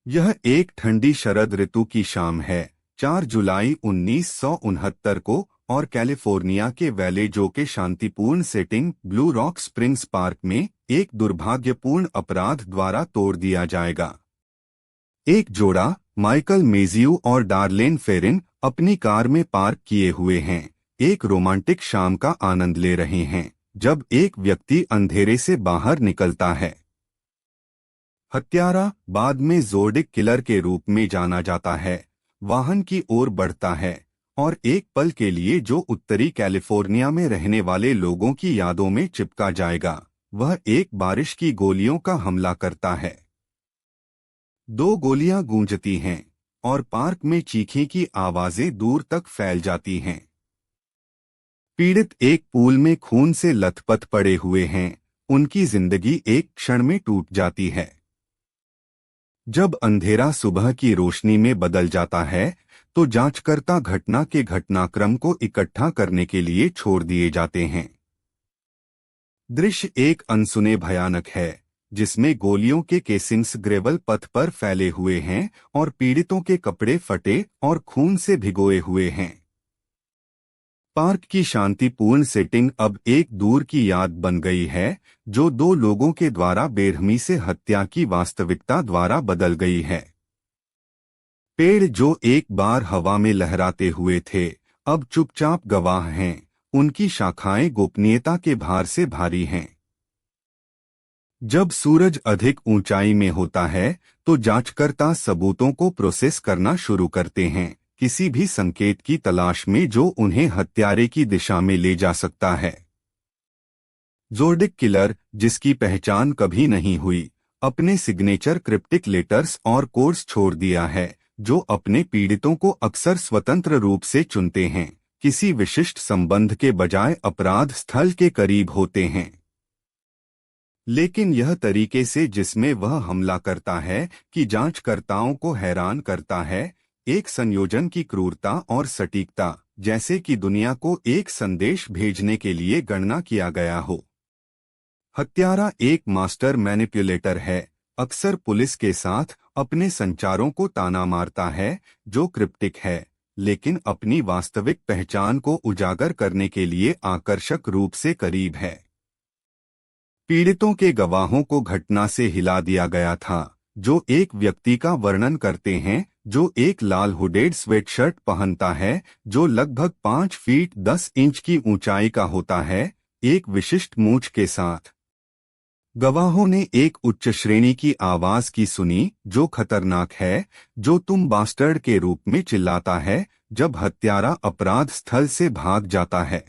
यह एक ठंडी शरद ऋतु की शाम है, 4 जुलाई 1969 को, और कैलिफोर्निया के वैलेजो के शांतिपूर्ण setting blue rock springs park में एक दुर्भाग्यपूर्ण अपराध द्वारा तोड़ दिया जाएगा। एक जोड़ा, माइकल मेजियू और डार्लेन फेरिन, अपनी कार में पार्क किए हुए हैं, एक रोमांटिक शाम का आनंद ले रहे हैं, जब एक व्यक्ति अंधेरे से बाहर निकलता है। हत्यारा, बाद में ज़ोडिक किलर के रूप में जाना जाता है, वाहन की ओर बढ़ता है और एक पल के लिए जो उत्तरी कैलिफोर्निया में रहने वाले लोगों की यादों में चिपका जाएगा, वह एक बारिश की गोलियों का हमला करता है। 2 गोलियां गूंजती हैं और पार्क में चीखने की आवाजें दूर तक फैल जाती हैं। पीड़ित एक पूल में खून से लथपथ पड़े हुए हैं, उनकी जिंदगी एक क्षण में टूट जाती है। जब अंधेरा सुबह की रोशनी में बदल जाता है, तो जांचकर्ता घटना के घटनाक्रम को इकट्ठा करने के लिए छोड़ दिए जाते हैं। दृश्य एक अनसुने भयानक है, जिसमें गोलियों के केसिंग्स ग्रेवल पथ पर फैले हुए हैं और पीड़ितों के कपड़े फटे और खून से भिगोए हुए हैं। पार्क की शांतिपूर्ण सेटिंग अब एक दूर की याद बन गई है, जो 2 लोगों के द्वारा बेरहमी से हत्या की वास्तविकता द्वारा बदल गई है। पेड़ जो एक बार हवा में लहराते हुए थे, अब चुपचाप गवाह हैं, उनकी शाखाएं गोपनीयता के भार से भारी हैं। जब सूरज अधिक ऊंचाई में होता है, तो जांचकर्ता सबूतों को प्रोसेस करना शुरू करते हैं, किसी भी संकेत की तलाश में जो उन्हें हत्यारे की दिशा में ले जा सकता है। ज़ोडिक किलर, जिसकी पहचान कभी नहीं हुई, अपने सिग्नेचर क्रिप्टिक लेटर्स और कोड्स छोड़ दिया है, जो अपने पीड़ितों को अक्सर स्वतंत्र रूप से चुनते हैं, किसी विशिष्ट संबंध के बजाय अपराध स्थल के करीब होते हैं। लेकिन यह तरीके से जिसमें वह हमला करता है कि जांचकर्ताओं को हैरान करता है, एक संयोजन की क्रूरता और सटीकता, जैसे कि दुनिया को एक संदेश भेजने के लिए गणना किया गया हो। हत्यारा एक मास्टर मैनिपुलेटर है, अक्सर पुलिस के साथ अपने संचारों को ताना मारता है, जो क्रिप्टिक है, लेकिन अपनी वास्तविक पहचान को उजागर करने के लिए आकर्षक रूप से करीब है। पीड़ितों के गवाहों को घटना से हिला दिया गया था, जो एक व्यक्ति का वर्णन करते हैं जो एक लाल हुडेड स्वेटशर्ट पहनता है, जो लगभग 5 फीट 10 इंच की ऊंचाई का होता है, एक विशिष्ट मूंछ के साथ। गवाहों ने एक उच्च श्रेणी की आवाज की सुनी, जो खतरनाक है, जो तुम बास्टर्ड के रूप में चिल्लाता है जब हत्यारा अपराध स्थल से भाग जाता है।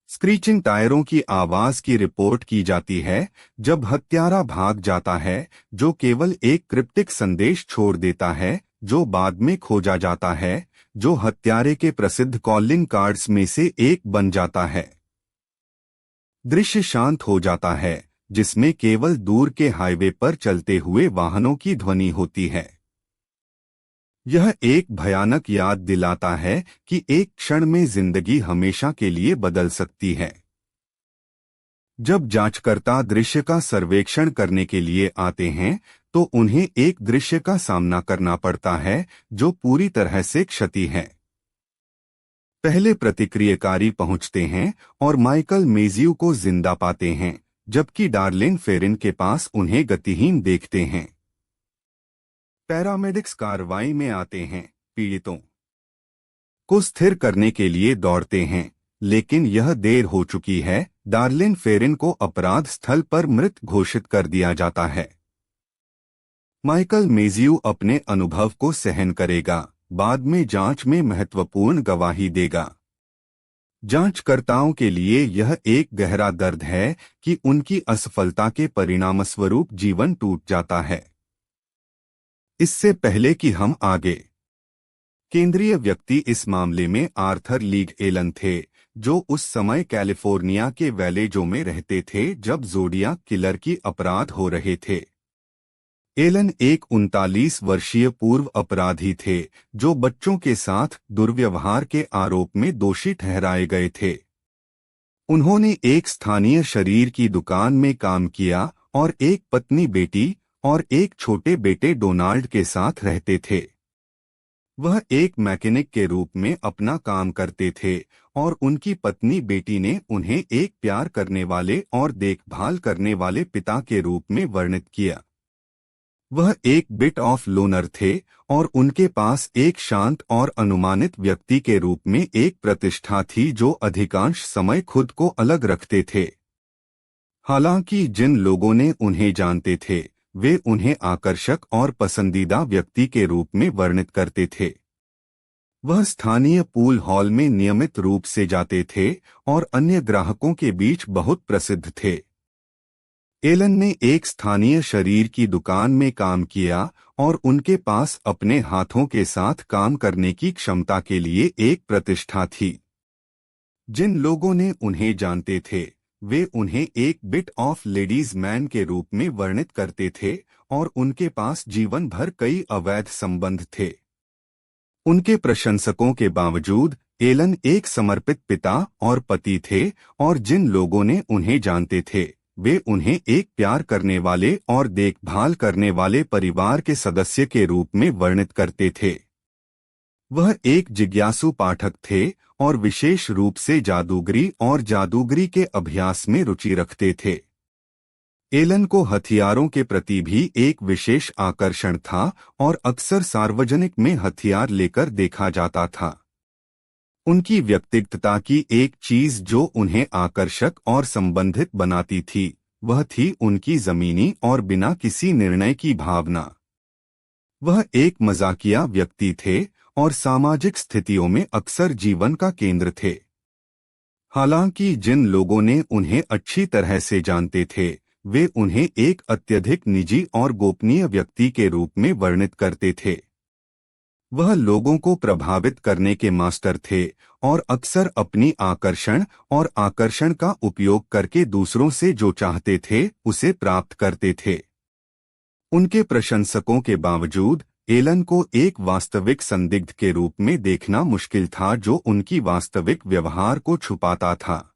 स्क्रीचिंग टायरों की आवाज की रिपोर्ट की जाती है जब हत्यारा भाग जाता है, जो केवल एक क्रिप्टिक संदेश छोड़ देता है, जो बाद में खोजा जाता है, जो हत्यारे के प्रसिद्ध कॉलिंग कार्ड्स में से एक बन जाता है। दृश्य शांत हो जाता है, जिसमें केवल दूर के हाईवे पर चलते हुए वाहनों की ध्वनि होती है। यह एक भयानक याद दिलाता है कि एक क्षण में जिंदगी हमेशा के लिए बदल सकती है। जब जांचकर्ता दृश्य का सर्वेक्षण करने के लिए आते हैं, तो उन्हें एक दृश्य का सामना करना पड़ता है जो पूरी तरह से क्षति है। पहले प्रतिक्रियाकारी पहुंचते हैं और माइकल मेजियू को जिंदा पाते हैं, जबकि डार्लेन फेरिन के पास उन्हें गतिहीन देखते हैं। पैरामेडिक्स कार्रवाई में आते हैं, पीड़ितों को स्थिर करने के लिए दौड़ते हैं, लेकिन यह देर हो चुकी है। डार्लेन फेरिन को अपराध स्थल पर मृत घोषित कर दिया जाता है। माइकल मेजियू अपने अनुभव को सहन करेगा, बाद में जांच में महत्वपूर्ण गवाही देगा। जांचकर्ताओं के लिए यह एक गहरा दर्द है कि उनकी असफलता के परिणामस्वरूप जीवन टूट जाता है। इससे पहले कि हम आगे, केंद्रीय व्यक्ति इस मामले में आर्थर लीग एलन थे, जो उस समय कैलिफोर्निया के वैलेजो में रहते थे जब ज़ोडियाक किलर की अपराध हो रहे थे। एलन एक 39 वर्षीय पूर्व अपराधी थे, जो बच्चों के साथ दुर्व्यवहार के आरोप में दोषी ठहराए गए थे। उन्होंने एक स्थानीय शरीर की दुकान में काम किया और एक पत्नी, बेटी और एक छोटे बेटे डोनाल्ड के साथ रहते थे। वह एक मैकेनिक के रूप में अपना काम करते थे और उनकी पत्नी बेटी ने उन्हें एक प्यार करने वाले और देखभाल करने वाले पिता के रूप में वर्णित किया। वह एक बिट ऑफ लोनर थे और उनके पास एक शांत और अनुमानित व्यक्ति के रूप में एक प्रतिष्ठा थी जो अधिकांश समय खुद को अलग रखते थे। हालांकि जिन लोगों ने उन्हें जानते थे वे उन्हें आकर्षक और पसंदीदा व्यक्ति के रूप में वर्णित करते थे। वह स्थानीय पूल हॉल में नियमित रूप से जाते थे और अन्य ग्राहकों के बीच बहुत प्रसिद्ध थे। एलन ने एक स्थानीय शरीर की दुकान में काम किया और उनके पास अपने हाथों के साथ काम करने की क्षमता के लिए एक प्रतिष्ठा थी। जिन लोगों ने उन्हें जानते थे वे उन्हें एक बिट ऑफ लेडीज मैन के रूप में वर्णित करते थे और उनके पास जीवन भर कई अवैध संबंध थे। उनके प्रशंसकों के बावजूद एलन एक समर्पित पिता और पति थे और जिन लोगों ने उन्हें जानते थे वे उन्हें एक प्यार करने वाले और देखभाल करने वाले परिवार के सदस्य के रूप में वर्णित करते थे। वह एक जिज्ञासु पाठक थे और विशेष रूप से जादूगरी और जादूगरी के अभ्यास में रुचि रखते थे। एलन को हथियारों के प्रति भी एक विशेष आकर्षण था और अक्सर सार्वजनिक में हथियार लेकर देखा जाता था। उनकी व्यक्तिगतता की एक चीज जो उन्हें आकर्षक और संबंधित बनाती थी वह थी उनकी जमीनी और बिना किसी निर्णय की भावना। वह एक मजाकिया व्यक्ति थे और सामाजिक स्थितियों में अक्सर जीवन का केंद्र थे। हालांकि जिन लोगों ने उन्हें अच्छी तरह से जानते थे वे उन्हें एक अत्यधिक निजी और गोपनीय व्यक्ति के रूप में वर्णित करते थे। वह लोगों को प्रभावित करने के मास्टर थे और अक्सर अपनी आकर्षण का उपयोग करके दूसरों से जो चाहते थे उसे प्राप्त करते थे। उनके प्रशंसकों के बावजूद एलन को एक वास्तविक संदिग्ध के रूप में देखना मुश्किल था जो उनकी वास्तविक व्यवहार को छुपाता था।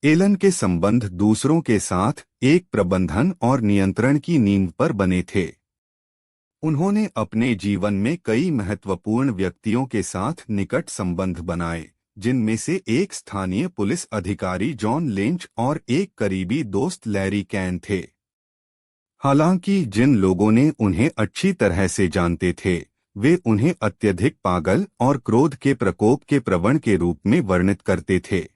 एलन के संबंध दूसरों के साथ एक प्रबंधन और नियंत्रण की नींव पर बने थे। उन्होंने अपने जीवन में कई महत्वपूर्ण व्यक्तियों के साथ निकट संबंध बनाए जिनमें से एक स्थानीय पुलिस अधिकारी जॉन लिंच और एक करीबी दोस्त लैरी कैन थे। हालांकि जिन लोगों ने उन्हें अच्छी तरह से जानते थे वे उन्हें अत्यधिक पागल और क्रोध के प्रकोप के प्रवण के रूप में वर्णित करते थे।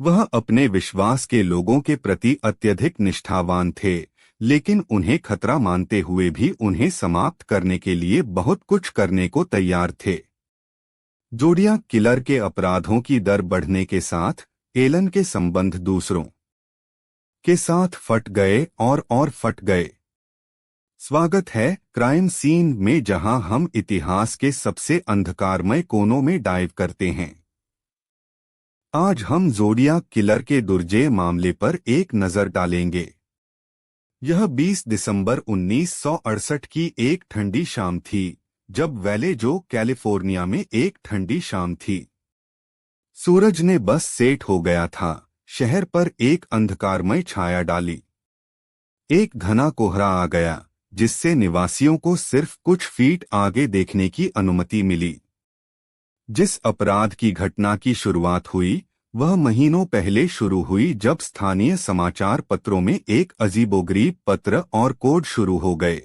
वह अपने विश्वास के लोगों के प्रति अत्यधिक निष्ठावान थे लेकिन उन्हें खतरा मानते हुए भी उन्हें समाप्त करने के लिए बहुत कुछ करने को तैयार थे। जोडियाक किलर के अपराधों की दर बढ़ने के साथ एलन के संबंध दूसरों के साथ फट गए और फट गए। स्वागत है क्राइम सीन में जहां हम इतिहास के सबसे अंधकारमय कोनों में डाइव करते हैं। आज हम जोडियाक किलर के दुर्जेय मामले पर एक नजर डालेंगे। यह 20 दिसंबर 1968 की एक ठंडी शाम थी जब वैलेजो कैलिफोर्निया में एक ठंडी शाम थी। सूरज ने बस सेट हो गया था, शहर पर एक अंधकारमय छाया डाली। एक घना कोहरा आ गया जिससे निवासियों को सिर्फ कुछ फीट आगे देखने की अनुमति मिली। जिस अपराध की घटना की शुरुआत हुई वह महीनों पहले शुरू हुई जब स्थानीय समाचार पत्रों में एक अजीबोगरीब पत्र और कोड शुरू हो गए।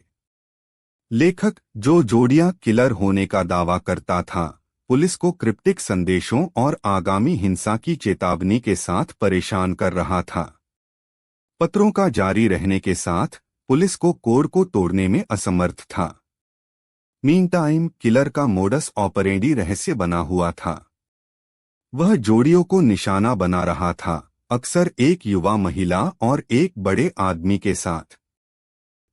लेखक जो जोडियाक किलर होने का दावा करता था पुलिस को क्रिप्टिक संदेशों और आगामी हिंसा की चेतावनी के साथ परेशान कर रहा था। पत्रों का जारी रहने के साथ पुलिस को कोड को तोड़ने में असमर्थ था। मीनटाइम किलर का मोडस ऑपरेंडी रहस्य बना हुआ था। वह जोड़ियों को निशाना बना रहा था, अक्सर एक युवा महिला और एक बड़े आदमी के साथ।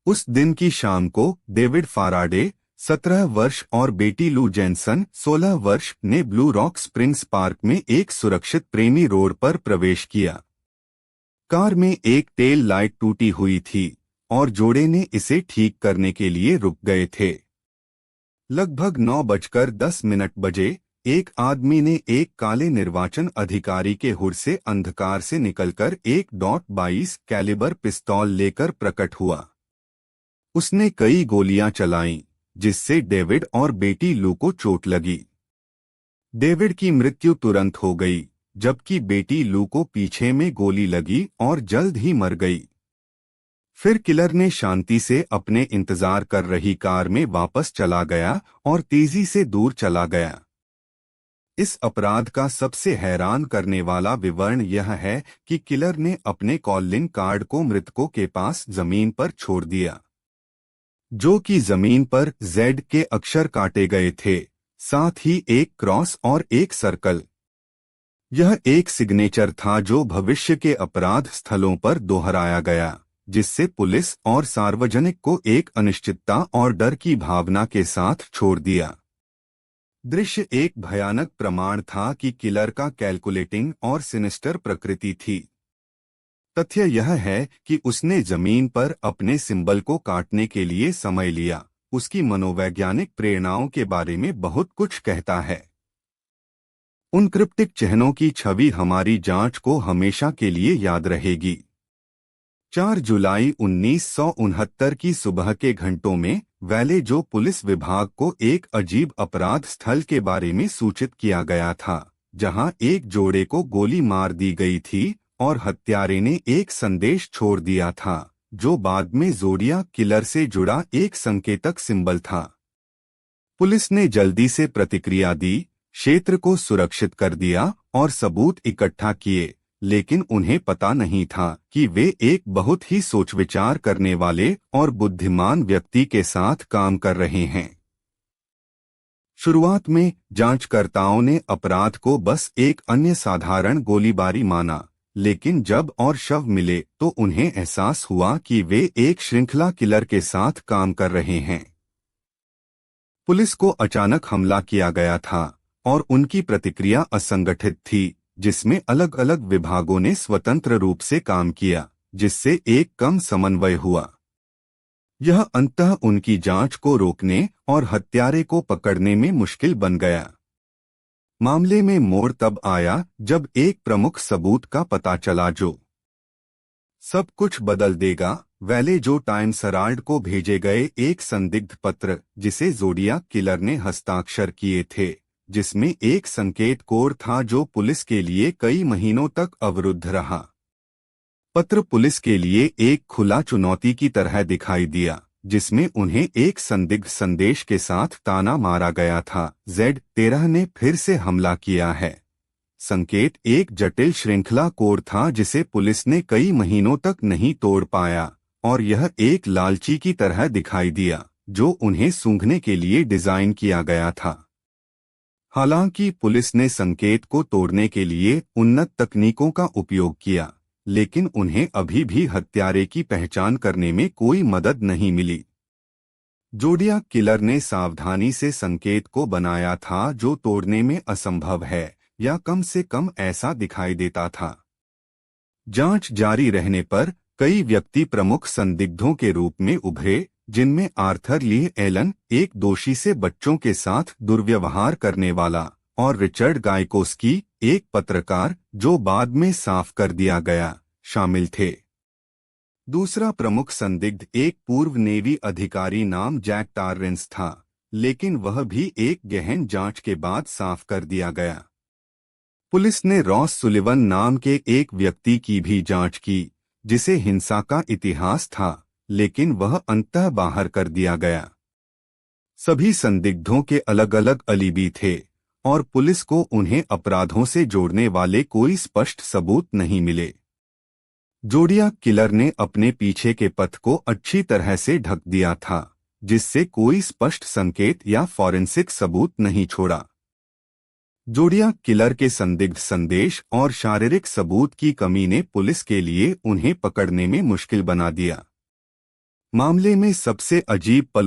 उस दिन की शाम को डेविड फाराडे 17 वर्ष और बेटी लू जेनसन 16 वर्ष ने ब्लू रॉक स्प्रिंग्स पार्क में एक सुरक्षित प्रेमी रोड पर प्रवेश किया। कार में एक टेल लाइट टूटी हुई थी और जोड़े ने इसे ठीक करने के लिए रुक गए थे। लगभग 9:10 बजे एक आदमी ने एक काले निर्वाचन अधिकारी के हुड से अंधकार से निकलकर एक .22 कैलिबर पिस्तौल लेकर प्रकट हुआ। उसने कई गोलियां चलाईं, जिससे डेविड और बेटी लू को चोट लगी। डेविड की मृत्यु तुरंत हो गई, जबकि बेटी लू को पीछे में गोली लगी और जल्द ही मर गई। फिर किलर ने शांति से अपने इंतजार कर रही कार में वापस चला गया और तेजी से दूर चला गया। इस अपराध का सबसे हैरान करने वाला विवरण यह है कि किलर ने अपने कॉलिंग कार्ड को मृतकों के पास जमीन पर छोड़ दिया, जो कि जमीन पर जेड के अक्षर काटे गए थे, साथ ही एक क्रॉस और एक सर्कल। यह एक सिग्नेचर था जो भविष्य के अपराध स्थलों पर दोहराया गया, जिससे पुलिस और सार्वजनिक को एक अनिश्चितता और डर की भावना के साथ छोड़ दिया। दृश्य एक भयानक प्रमाण था कि किलर का कैलकुलेटिंग और सिनिस्टर प्रकृति थी। तथ्य यह है कि उसने जमीन पर अपने सिंबल को काटने के लिए समय लिया। उसकी मनोवैज्ञानिक प्रेरणाओं के बारे में बहुत कुछ कहता है। उन क्रिप्टिक चिन्हों की छवि हमारी जांच को हमेशा के लिए याद रहेगी। 4 जुलाई 1969 की सुबह के घंटों में वैले जो पुलिस विभाग को एक अजीब अपराध स्थल के बारे में सूचित किया गया था, जहां एक जोड़े को गोली मार दी गई थी और हत्यारे ने एक संदेश छोड़ दिया था, जो बाद में ज़ोडियाक किलर से जुड़ा एक संकेतक सिंबल था। पुलिस ने जल्दी से प्रतिक्रिया दी, क्षेत्र को सुरक्षित कर दिया और सबूत इकट्ठा किए, लेकिन उन्हें पता नहीं था कि वे एक बहुत ही सोच विचार करने वाले और बुद्धिमान व्यक्ति के साथ काम कर रहे हैं। शुरुआत में जांचकर्ताओं ने अपराध को बस एक अन्य साधारण गोलीबारी माना, लेकिन जब और शव मिले तो उन्हें एहसास हुआ कि वे एक श्रृंखला किलर के साथ काम कर रहे हैं। पुलिस को अचानक हमला किया गया था और उनकी प्रतिक्रिया असंगठित थी, जिसमें अलग अलग विभागों ने स्वतंत्र रूप से काम किया, जिससे एक कम समन्वय हुआ। यह अंततः उनकी जांच को रोकने और हत्यारे को पकड़ने में मुश्किल बन गया। मामले में मोड़ तब आया जब एक प्रमुख सबूत का पता चला जो सब कुछ बदल देगा। वैले जो टाइम्स हेराल्ड को भेजे गए एक संदिग्ध पत्र, जिसे ज़ोडियाक किलर ने हस्ताक्षर किए थे, जिसमें एक संकेत कोड था जो पुलिस के लिए कई महीनों तक अवरुद्ध रहा। पत्र पुलिस के लिए एक खुला चुनौती की तरह दिखाई दिया, जिसमें उन्हें एक संदिग्ध संदेश के साथ ताना मारा गया था, Z13 ने फिर से हमला किया है। संकेत एक जटिल श्रृंखला कोड था जिसे पुलिस ने कई महीनों तक नहीं तोड़ पाया, और यह एक लालची की तरह दिखाई दिया, जो उन्हें सूंघने के लिए डिजाइन किया गया था। हालांकि पुलिस ने संकेत को तोड़ने के लिए उन्नत तकनीकों का उपयोग किया, लेकिन उन्हें अभी भी हत्यारे की पहचान करने में कोई मदद नहीं मिली। ज़ोडियाक किलर ने सावधानी से संकेत को बनाया था जो तोड़ने में असंभव है, या कम से कम ऐसा दिखाई देता था। जांच जारी रहने पर कई व्यक्ति प्रमुख संदिग्धों के रूप में उभरे, जिनमें आर्थर ली एलन, एक दोषी से बच्चों के साथ दुर्व्यवहार करने वाला, और रिचर्ड गायकोस्की, एक पत्रकार जो बाद में साफ कर दिया गया, शामिल थे। दूसरा प्रमुख संदिग्ध एक पूर्व नेवी अधिकारी नाम जैक टार्रेंस था, लेकिन वह भी एक गहन जांच के बाद साफ कर दिया गया। पुलिस ने रॉस सुलिवन नाम के एक व्यक्ति की भी जांच की, जिसे हिंसा का इतिहास था, लेकिन वह अंततः बाहर कर दिया गया। सभी संदिग्धों के अलग अलग अलीबी थे, और पुलिस को उन्हें अपराधों से जोड़ने वाले कोई स्पष्ट सबूत नहीं मिले। ज़ोडियाक किलर ने अपने पीछे के पथ को अच्छी तरह से ढक दिया था, जिससे कोई स्पष्ट संकेत या फॉरेंसिक सबूत नहीं छोड़ा। ज़ोडियाक किलर के संदिग्ध संदेश और शारीरिक सबूत की कमी ने पुलिस के लिए उन्हें पकड़ने में मुश्किल बना दिया। मामले में सबसे अजीब पलों